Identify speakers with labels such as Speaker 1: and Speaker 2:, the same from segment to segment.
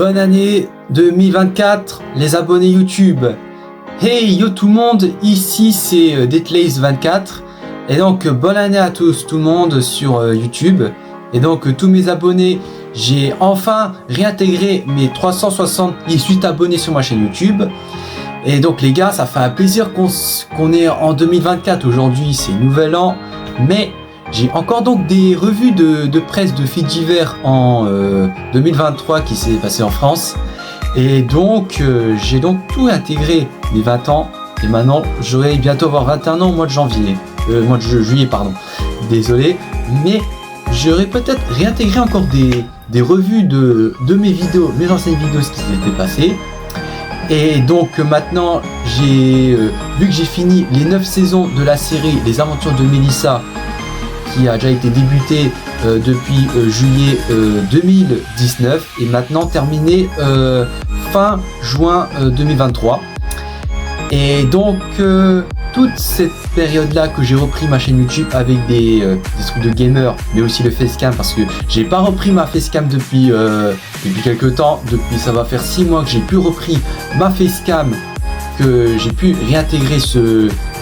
Speaker 1: Bonne année 2024, les abonnés YouTube. Hey yo tout le monde, ici c'est Detlace24. Et donc bonne année à tous, tout le monde sur YouTube. Et donc tous mes abonnés, j'ai enfin réintégré mes 378 abonnés sur ma chaîne YouTube. Et donc les gars, ça fait un plaisir qu'on est en 2024. Aujourd'hui c'est nouvel an, mais j'ai encore donc des revues de presse de faits divers en 2023 qui s'est passé en France. Et donc j'ai donc tout intégré les 20 ans. Et maintenant j'aurai bientôt avoir 21 ans au mois de janvier. Mois de juillet pardon. Désolé. Mais j'aurais peut-être réintégré encore des revues de mes vidéos, mes anciennes vidéos, ce qui s'était passé. Et donc maintenant j'ai vu que j'ai fini les 9 saisons de la série Les Aventures de Mélissa, qui a déjà été débuté depuis juillet 2019 et maintenant terminé fin juin 2023. Et donc toute cette période là que j'ai repris ma chaîne YouTube avec des trucs de gamer, mais aussi le facecam, parce que j'ai pas repris ma facecam depuis quelques temps. Depuis ça va faire 6 mois que j'ai pu repris ma facecam, que j'ai pu réintégrer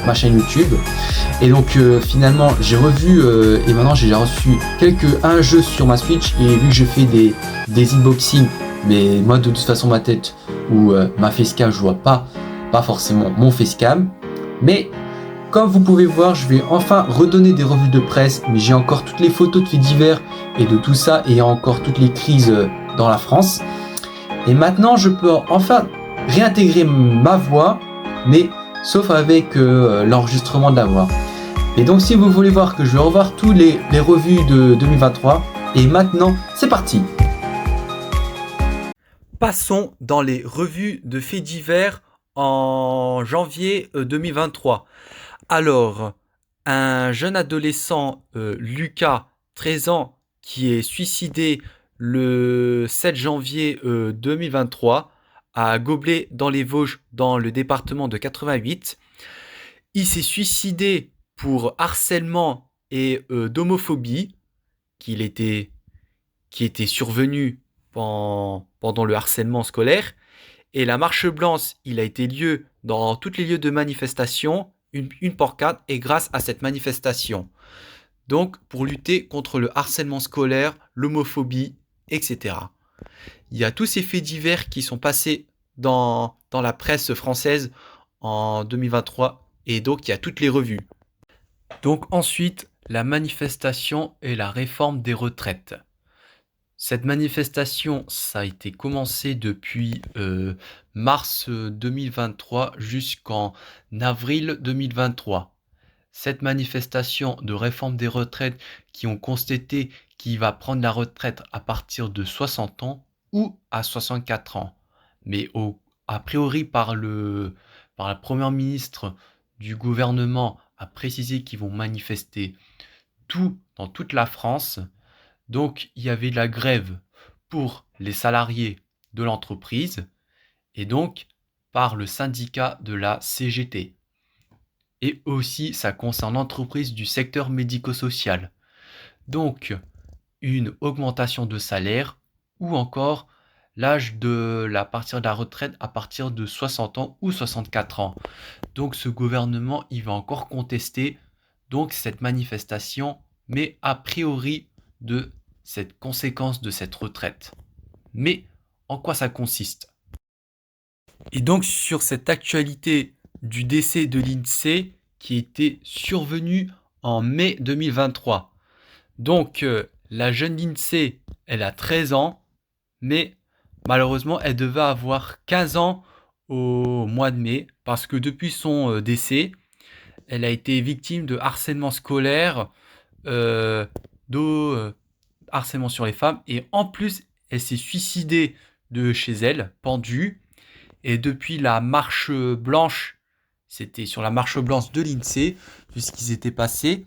Speaker 1: ma chaîne YouTube. Et donc finalement j'ai revu et maintenant j'ai reçu un jeu sur ma Switch. Et vu que je fais des unboxings, mais moi de toute façon ma tête ou ma facecam, je vois pas forcément mon facecam. Mais comme vous pouvez voir, je vais enfin redonner des revues de presse, mais j'ai encore toutes les photos de faits divers et de tout ça, et encore toutes les crises dans la France. Et maintenant je peux enfin réintégrer ma voix, mais sauf avec l'enregistrement de la voix. Et donc si vous voulez voir que je vais revoir tous les revues de 2023, et maintenant c'est parti.
Speaker 2: Passons dans les revues de faits divers en janvier 2023. Alors, un jeune adolescent, Lucas, 13 ans, qui est suicidé le 7 janvier 2023 à Goblet dans les Vosges, dans le département de 88. Il s'est suicidé pour harcèlement et d'homophobie qui était survenu pendant le harcèlement scolaire. Et la marche blanche, il a été lieu dans tous les lieux de manifestation, une pancarte, et grâce à cette manifestation. Donc, pour lutter contre le harcèlement scolaire, l'homophobie, etc. Il y a tous ces faits divers qui sont passés dans la presse française en 2023, et donc il y a toutes les revues. Donc ensuite, la manifestation et la réforme des retraites. Cette manifestation, ça a été commencé depuis mars 2023 jusqu'en avril 2023. Cette manifestation de réforme des retraites qui ont constaté qu'il va prendre la retraite à partir de 60 ans ou à 64 ans. Mais a priori par la première ministre du gouvernement a précisé qu'ils vont manifester dans toute la France. Donc, il y avait de la grève pour les salariés de l'entreprise et donc par le syndicat de la CGT. Et aussi, ça concerne l'entreprise du secteur médico-social. Donc, une augmentation de salaire ou encore l'âge partir de la retraite à partir de 60 ans ou 64 ans. Donc, ce gouvernement, il va encore contester donc cette manifestation, mais a priori de cette conséquence de cette retraite. Mais en quoi ça consiste? Et donc sur cette actualité du décès de l'INSEE qui était survenu en mai 2023. Donc la jeune Lindsay, elle a 13 ans, mais malheureusement elle devait avoir 15 ans au mois de mai parce que depuis son décès, elle a été victime de harcèlement scolaire, harcèlement sur les femmes, et en plus elle s'est suicidée de chez elle, pendue. Et depuis la marche blanche, c'était sur la marche blanche de l'INSEE, vu ce qui s'était passé,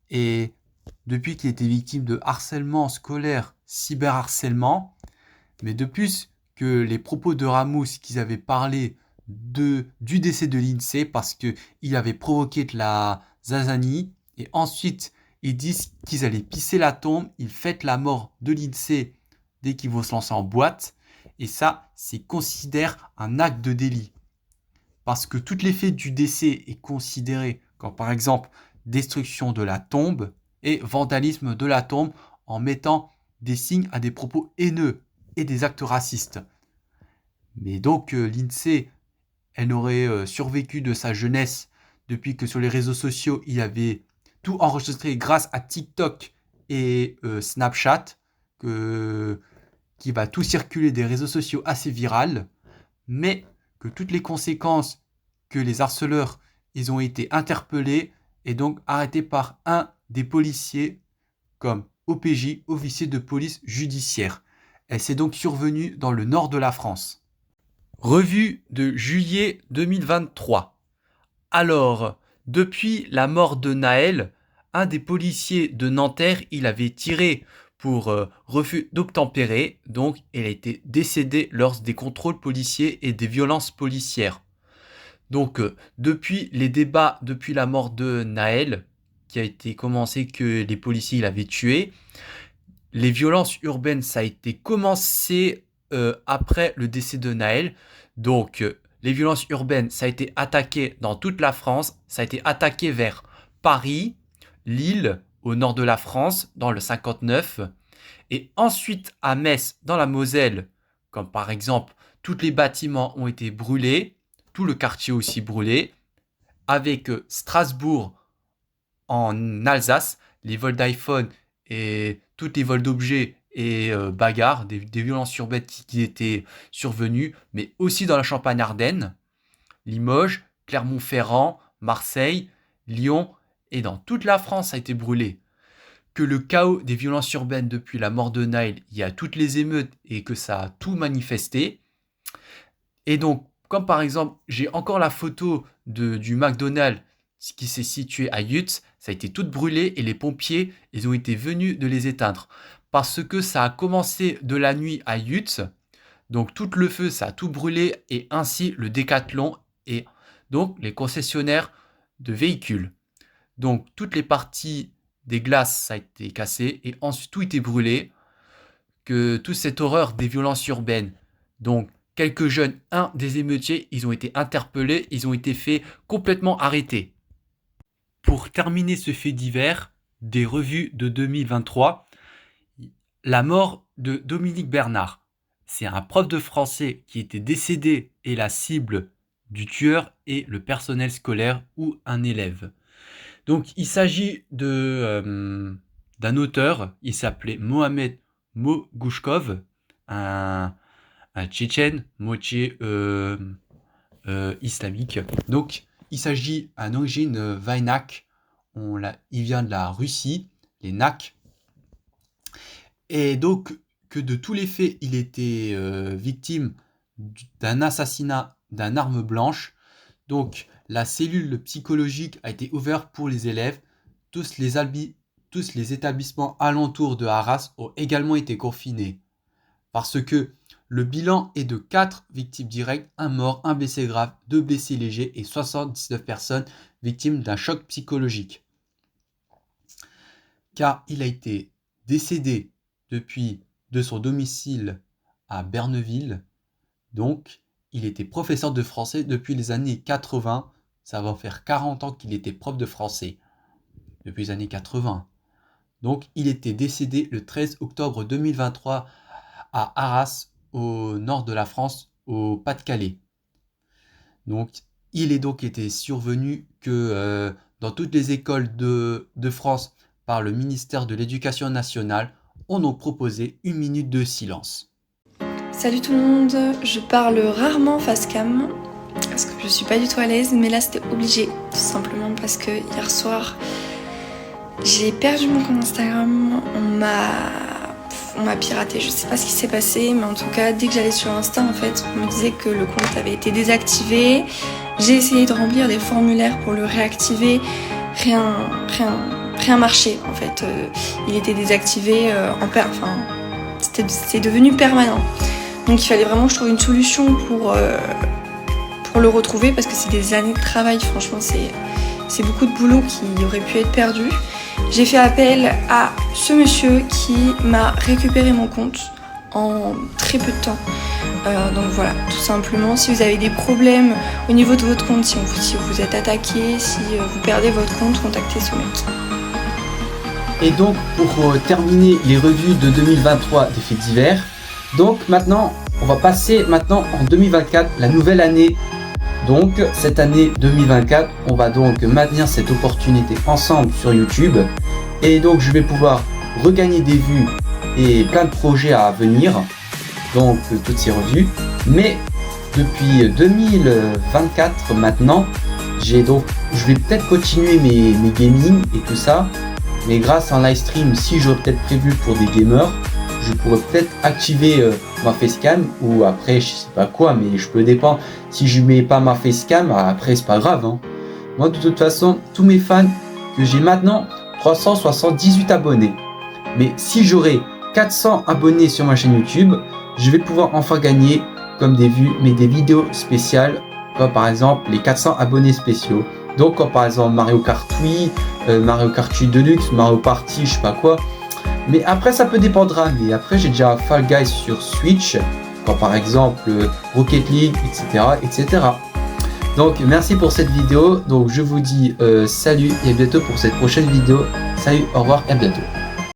Speaker 2: et depuis qu'il était victime de harcèlement scolaire, cyberharcèlement, mais de plus que les propos de Ramous qu'ils avaient parlé du décès de l'INSEE parce qu'il avait provoqué de la zazanie, et ensuite ils disent qu'ils allaient pisser la tombe, ils fêtent la mort de l'INSEE dès qu'ils vont se lancer en boîte,
Speaker 1: Et ça, c'est considéré un acte de délit. Parce que tout l'effet du décès est considéré comme par exemple destruction de la tombe et vandalisme de la tombe en mettant des signes à des propos haineux et des actes racistes. Mais donc l'INSEE, elle n'aurait survécu de sa jeunesse depuis que sur les réseaux sociaux, il avait tout enregistré grâce à TikTok et Snapchat, qui va tout circuler des réseaux sociaux assez virales, mais que toutes les conséquences que les harceleurs, ils ont été interpellés et donc arrêtés par un des policiers comme OPJ, officier de police judiciaire. Elle s'est donc survenue dans le nord de la France.
Speaker 2: Revue de juillet 2023. Alors, depuis la mort de Naël, un des policiers de Nanterre, il avait tiré pour refus d'obtempérer, donc il a été décédé lors des contrôles policiers et des violences policières. Donc, depuis les débats, depuis la mort de Naël, qui a été commencé que les policiers l'avaient tué, les violences urbaines, ça a été commencé après le décès de Naël. Donc, les violences urbaines, ça a été attaqué dans toute la France, ça a été attaqué vers Paris, Lille, au nord de la France, dans le 59, et ensuite à Metz, dans la Moselle, comme par exemple, tous les bâtiments ont été brûlés, tout le quartier aussi brûlé, avec Strasbourg en Alsace, les vols d'iPhone et tous les vols d'objets et bagarres, des violences urbaines qui étaient survenues, mais aussi dans la Champagne-Ardenne, Limoges, Clermont-Ferrand, Marseille, Lyon, et dans toute la France a été brûlé. Que le chaos des violences urbaines depuis la mort de Naël, il y a toutes les émeutes et que ça a tout manifesté. Et donc, comme par exemple, j'ai encore la photo du McDonald's qui s'est situé à Yutz, ça a été tout brûlé et les pompiers, ils ont été venus de les éteindre. Parce que ça a commencé de la nuit à Yutz, donc tout le feu, ça a tout brûlé et ainsi le Décathlon et donc les concessionnaires de véhicules. Donc toutes les parties des glaces, ça a été cassé et ensuite tout était brûlé. Que toute cette horreur des violences urbaines. Donc quelques jeunes, un des émeutiers, ils ont été interpellés, ils ont été faits complètement arrêter. Pour terminer ce fait divers, des revues de 2023, la mort de Dominique Bernard. C'est un prof de français qui était décédé et la cible du tueur est le personnel scolaire ou un élève. Donc il s'agit d'un auteur, il s'appelait Mohamed Mogouchkov, un tchétchène, moitié islamique. Donc il s'agit d'un origine Vaïnak, il vient de la Russie, les Nak. Et donc que de tous les faits, il était victime d'un assassinat d'une arme blanche. Donc la cellule psychologique a été ouverte pour les élèves. Tous les établissements alentours de Arras ont également été confinés. Parce que le bilan est de 4 victimes directes, 1 mort, 1 blessé grave, 2 blessés légers et 79 personnes victimes d'un choc psychologique. Car il a été décédé depuis de son domicile à Berneville. Donc, il était professeur de français depuis les années 80. Ça va faire 40 ans qu'il était prof de français. Depuis les années 80. Donc, il était décédé le 13 octobre 2023 à Arras, au nord de la France, au Pas-de-Calais. Donc, il est donc été survenu que dans toutes les écoles de France, par le ministère de l'Éducation nationale, on a proposé 1 minute de silence.
Speaker 3: Salut tout le monde, je parle rarement face cam parce que je suis pas du tout à l'aise, mais là c'était obligé, tout simplement parce que hier soir j'ai perdu mon compte Instagram, on m'a piraté, je sais pas ce qui s'est passé, mais en tout cas dès que j'allais sur Insta en fait, on me disait que le compte avait été désactivé. J'ai essayé de remplir des formulaires pour le réactiver, rien marché en fait, il était désactivé c'est devenu permanent. Donc il fallait vraiment que je trouve une solution pour le retrouver parce que c'est des années de travail, franchement c'est beaucoup de boulot qui aurait pu être perdu. J'ai fait appel à ce monsieur qui m'a récupéré mon compte en très peu de temps. Donc voilà, tout simplement, si vous avez des problèmes au niveau de votre compte, si vous êtes attaqué, si vous perdez votre compte, contactez ce mec.
Speaker 1: Et donc pour terminer les revues de 2023 des faits divers, donc maintenant on va passer maintenant en 2024, la nouvelle année. Donc cette année 2024, on va donc maintenir cette opportunité ensemble sur YouTube. Et donc je vais pouvoir regagner des vues et plein de projets à venir. Donc toutes ces revues. Mais depuis 2024 maintenant, je vais peut-être continuer mes gaming et tout ça. Mais grâce à un live stream, si j'aurais peut-être prévu pour des gamers, je pourrais peut-être activer ma facecam, ou après je sais pas quoi, mais je peux dépendre. Si je mets pas ma facecam, après c'est pas grave, hein. Moi de toute façon, tous mes fans que j'ai maintenant, 378 abonnés. Mais si j'aurai 400 abonnés sur ma chaîne YouTube, je vais pouvoir enfin gagner comme des vues, mais des vidéos spéciales, comme par exemple les 400 abonnés spéciaux. Donc comme par exemple Mario Kart Wii, Mario Kart 8 Deluxe, Mario Party, je sais pas quoi. Mais après ça peut dépendra. Mais après j'ai déjà Fall Guys sur Switch, comme par exemple Rocket League, etc., etc. Donc merci pour cette vidéo. Donc je vous dis salut et à bientôt pour cette prochaine vidéo. Salut, au revoir et à bientôt.